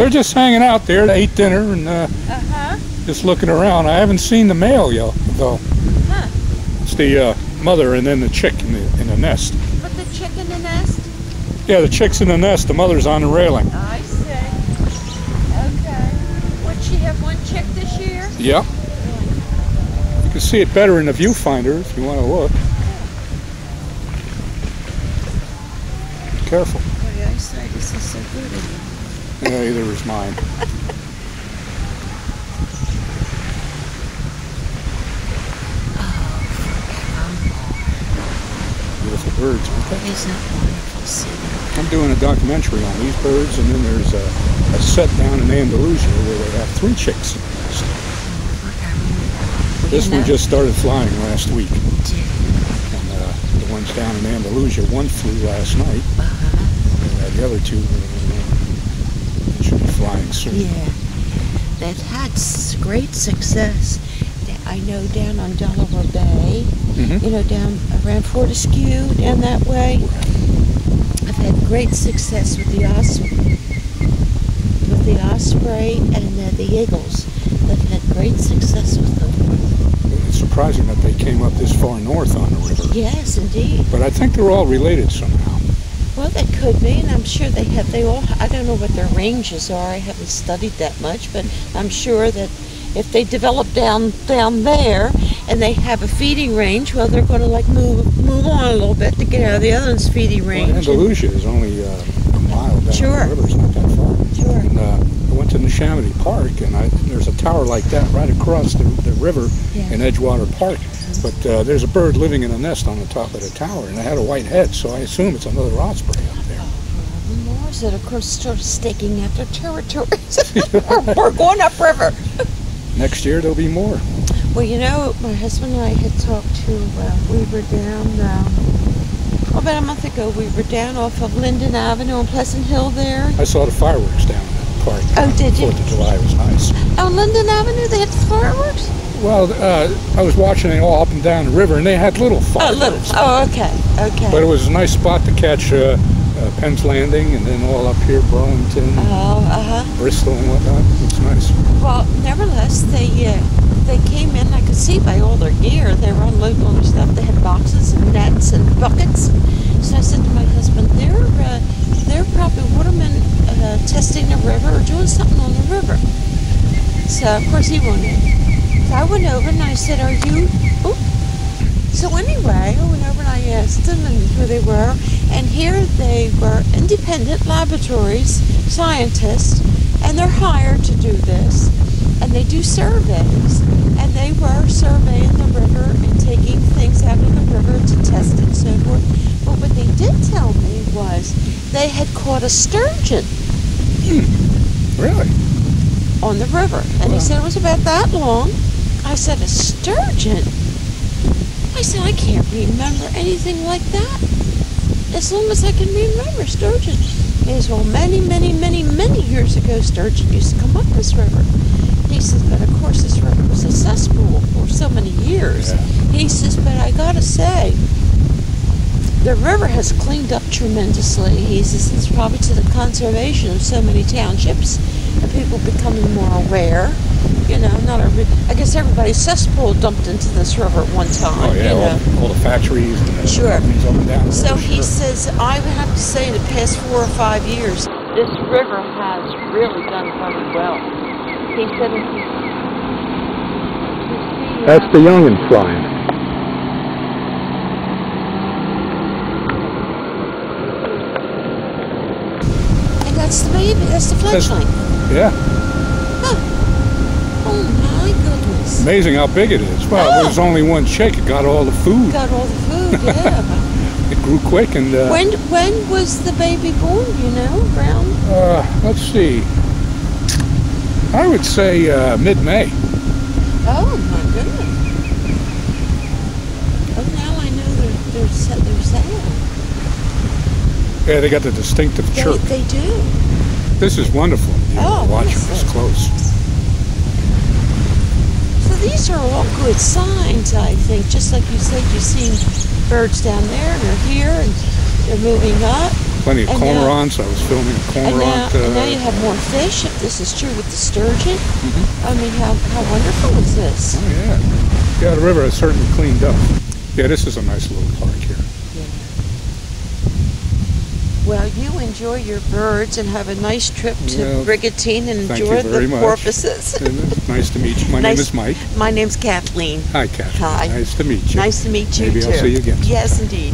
They're just hanging out there. They ate dinner and just looking around. I haven't seen the male yet, though. Huh. It's the mother and then the chick in the nest. But the chick in the nest? Yeah, the chick's in the nest. The mother's on the railing. I see. Okay. Would she have one chick this year? Yeah. You can see it better in the viewfinder if you want to look. Be careful. Boy, the eyesight is so good. Yeah, either is mine. Beautiful birds, aren't they? Isn't it wonderful seeing? I'm doing a documentary on these birds, and then there's a set down in Andalusia where they have 3 chicks in the nest. This one just started flying last week. And the ones down in Andalusia, one flew last night. And the other 2 should be flying soon. Yeah, they've had great success. I know down on Delaware Bay, you know, down around Fortescue, down that way. I've had great success with the osprey and the eagles. They've had great success with them. It's surprising that they came up this far north on the river. Yes, indeed. But I think they're all related somehow. Well, they could be, and I'm sure they have. I don't know what their ranges are. I haven't studied that much, but I'm sure that if they develop down there and they have a feeding range, well, they're going to like move on a little bit to get out of the other one's feeding range. Well, Andalusia is only a mile down the river. It's not that far. Sure. And I went to Neshaminy Park, and there's a tower like that right across the river in Edgewater Park. But there's a bird living in a nest on the top of the tower, and it had a white head, so I assume it's another osprey up there. More is it, of course, sort of staking out their territories. We're going upriver. Next year there'll be more. Well, you know, my husband and I had talked to, we were down, about a month ago, we were down off of Linden Avenue on Pleasant Hill there. I saw the fireworks down in the park. Oh, did you? 4th of July was nice. Oh, Linden Avenue, they had fireworks? Well, I was watching it all up and down the river, and they had little fireworks. Oh, little. Oh, okay. But it was a nice spot to catch Penn's Landing, and then all up here, Burlington, Bristol, and whatnot. It's nice. Well, nevertheless, they came in. I could see by all their gear, they were unloading all their stuff. They had boxes and nets and buckets. So I said to my husband, they're probably watermen testing the river or doing something on the river. So of course he wanted. So I went over and I said, "Are you?" Ooh. So anyway, I went over and I asked them who they were, and here they were, independent laboratories, scientists, and they're hired to do this, and they do surveys, and they were surveying the river and taking things out of the river to test it and so forth. But what they did tell me was they had caught a sturgeon. Really? On the river, and he said it was about that long. I said, a sturgeon? I said, I can't remember anything like that. As long as I can remember sturgeon. He said, well, many, many, many, many years ago, sturgeon used to come up this river. He says, but of course this river was a cesspool for so many years. Yeah. He says, but I gotta say, the river has cleaned up tremendously. He says, it's probably to the conservation of so many townships and people becoming more aware. You know, I guess everybody's cesspool dumped into this river at one time. Oh, yeah, all the factories and the companies up and down. So he says, I would have to say in the past 4 or 5 years, this river has really done very well. He said that's the young'un flying. And that's the baby, that's the fledgling. Yeah. Oh my goodness. Amazing how big it is. Well, there's only one chick. It got all the food. Got all the food, yeah. It grew quick and... when was the baby born, you know, around? Let's see. I would say mid-May. Oh my goodness. Oh, now I know they're sound. Yeah, they got the distinctive chirp. They do. This is wonderful. Watch this close. So these are all good signs, I think. Just like you said, you've seen birds down there, and they're here, and they're moving up. plenty of And cormorants. I was filming a cormorant. And now you have more fish, if this is true, with the sturgeon. Mm-hmm. I mean, how wonderful is this? Oh, yeah. Yeah, the river has certainly cleaned up. Yeah, this is a nice little park here. Yeah. Well, you enjoy your birds and have a nice trip to Brigantine and enjoy the porpoises. Nice to meet you. My name is Mike. My name's Kathleen. Hi, Kathleen. Hi. Nice to meet you. Nice to meet you, Maybe too. I'll see you again. Yes, indeed.